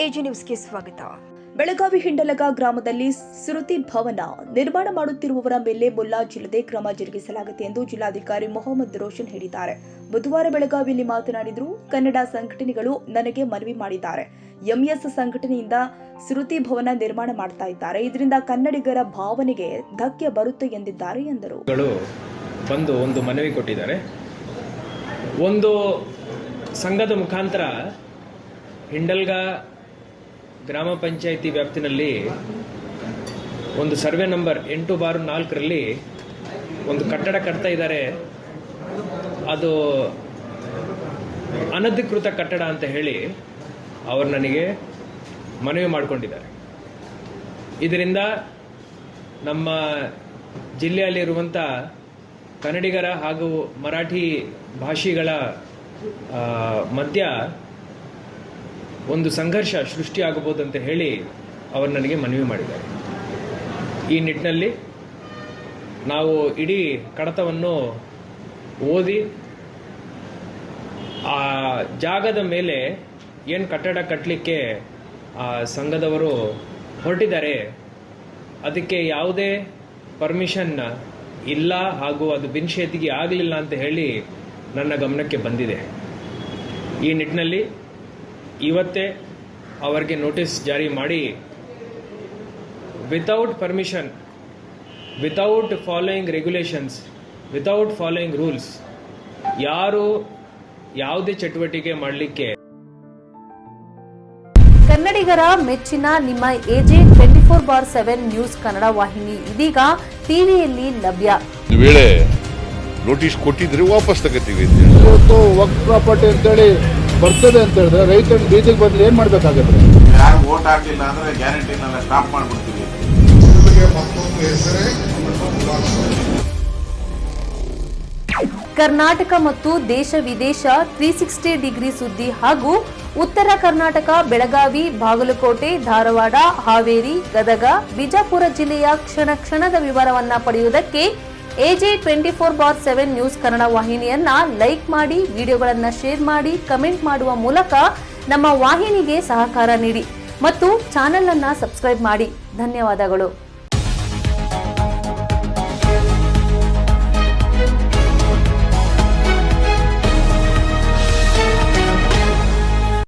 AG ನ್ಯೂಸ್ಗೆ ಸ್ವಾಗತ. ಬೆಳಗಾವಿ ಹಿಂಡಲಗ ಗ್ರಾಮದಲ್ಲಿ ಸ್ಮೃತಿ ಭವನ ನಿರ್ಮಾಣ ಮಾಡುತ್ತಿರುವವರ ಮೇಲೆ ಮುಲಾಜಿಲ್ಲದೆ ಕ್ರಮ ಜರುಗಿಸಲಾಗಿದೆ ಎಂದು ಜಿಲ್ಲಾಧಿಕಾರಿ ಮೊಹಮ್ಮದ್ ರೋಷನ್ ಹೇಳಿದ್ದಾರೆ. ಬುಧವಾರ ಬೆಳಗಾವಿಯಲ್ಲಿ ಮಾತನಾಡಿದರು. ಕನ್ನಡ ಸಂಘಟನೆಗಳು ನನಗೆ ಮನವಿ ಮಾಡಿದ್ದಾರೆ. ಎಂಎಸ್ ಸಂಘಟನೆಯಿಂದ ಸ್ಮೃತಿ ಭವನ ನಿರ್ಮಾಣ ಮಾಡ್ತಾ ಇದ್ದಾರೆ. ಇದರಿಂದ ಕನ್ನಡಿಗರ ಭಾವನೆಗೆ ಧಕ್ಕೆ ಬರುತ್ತೆ ಎಂದಿದ್ದಾರೆ ಎಂದರು. ಬಂದು ಒಂದು ಮನವಿ ಕೊಟ್ಟಿದ್ದಾರೆ. ಒಂದು ಸಂಘದ ಮುಖಾಂತರ ಹಿಂಡಲ್ಗ ಗ್ರಾಮ ಪಂಚಾಯಿತಿ ವ್ಯಾಪ್ತಿನಲ್ಲಿ ಒಂದು ಸರ್ವೆ ನಂಬರ್ 8/4ರಲ್ಲಿ ಒಂದು ಕಟ್ಟಡ ಕಟ್ತಾ ಇದ್ದಾರೆ. ಅದು ಅನಧಿಕೃತ ಕಟ್ಟಡ ಅಂತ ಹೇಳಿ ಅವರು ನನಗೆ ಮನವಿ ಮಾಡಿಕೊಂಡಿದ್ದಾರೆ. ಇದರಿಂದ ನಮ್ಮ ಜಿಲ್ಲೆಯಲ್ಲಿರುವಂಥ ಕನ್ನಡಿಗರ ಹಾಗೂ ಮರಾಠಿ ಭಾಷಿಗಳ ಮಧ್ಯ ಒಂದು ಸಂಘರ್ಷ ಸೃಷ್ಟಿಯಾಗಬಹುದು ಅಂತ ಹೇಳಿ ಅವರು ನನಗೆ ಮನವಿ ಮಾಡಿದ್ದಾರೆ. ಈ ನಿಟ್ಟಿನಲ್ಲಿ ನಾವು ಇಡೀ ಕಡತವನ್ನು ಓದಿ ಆ ಜಾಗದ ಮೇಲೆ ಏನು ಕಟ್ಟಡ ಕಟ್ಟಲಿಕ್ಕೆ ಆ ಸಂಘದವರು ಹೊರಟಿದ್ದಾರೆ ಅದಕ್ಕೆ ಯಾವುದೇ ಪರ್ಮಿಷನ್ ಇಲ್ಲ ಹಾಗೂ ಅದು ಬಿನ್ಶೇತಿಗೆ ಆಗಲಿಲ್ಲ ಅಂತ ಹೇಳಿ ನನ್ನ ಗಮನಕ್ಕೆ ಬಂದಿದೆ. ಈ ನಿಟ್ಟಿನಲ್ಲಿ ಇವತ್ತೇ ಅವರಿಗೆ ನೋಟಿಸ್ ಜಾರಿ ಮಾಡಿ without permission, without following regulations, without following rules ಯಾರು ಯಾವುದೇ ಚಟುವಟಿಕೆ ಮಾಡಲಿಕ್ಕೆ. ಕನ್ನಡಿಗರ ಮೆಚ್ಚಿನ ನಿಮ್ಮ ಎಜೆ 24/7 ನ್ಯೂಸ್ ಕನ್ನಡ ವಾಹಿನಿ ಇದೀಗ ಟಿವಿಯಲ್ಲಿ ಲಭ್ಯ. ವೇಳೆ ನೋಟಿಸ್ ಕೊಟ್ಟಿದ್ರೆ ವಾಪಸ್ ತಗೋತೀವಿ. ಇವತ್ತು ವಕ್ಫ್ ಪ್ರಾಪರ್ಟಿ ಅಂತೇಳಿ ಬರ್ತದೆ ಅಂತ ಹೇಳಿದ್ರೆ ರೈತರು ಬೀದಿಗೆ ಬದಲು ಏನ್ ಮಾಡ್ಬೇಕಾಗತ್ತೆ? ಯಾರು ವೋಟ್ ಹಾಕಲಿಲ್ಲ ಅಂದ್ರೆ ಗ್ಯಾರಂಟಿನೆಲ್ಲ ಸ್ಟಾಪ್ ಮಾಡ್ಬಿಡ್ತೀವಿ. ಕರ್ನಾಟಕ ಮತ್ತು ದೇಶ ವಿದೇಶ 360 ಡಿಗ್ರಿ ಸುದ್ದಿ ಹಾಗೂ ಉತ್ತರ ಕರ್ನಾಟಕ ಬೆಳಗಾವಿ, ಬಾಗಲಕೋಟೆ, ಧಾರವಾಡ, ಹಾವೇರಿ, ಗದಗ, ಬಿಜಾಪುರ ಜಿಲ್ಲೆಯ ಕ್ಷಣ ಕ್ಷಣದ ವಿವರವನ್ನ ಪಡೆಯುವುದಕ್ಕೆ ಎಜೆ 24/7 ನ್ಯೂಸ್ ಕನ್ನಡ ವಾಹಿನಿಯನ್ನ ಲೈಕ್ ಮಾಡಿ, ವಿಡಿಯೋಗಳನ್ನ ಶೇರ್ ಮಾಡಿ, ಕಮೆಂಟ್ ಮಾಡುವ ಮೂಲಕ ನಮ್ಮ ವಾಹಿನಿಗೆ ಸಹಕಾರ ನೀಡಿ ಮತ್ತು ಚಾನೆಲ್ ಅನ್ನ ಸಬ್ಸ್ಕ್ರೈಬ್ ಮಾಡಿ. ಧನ್ಯವಾದಗಳು.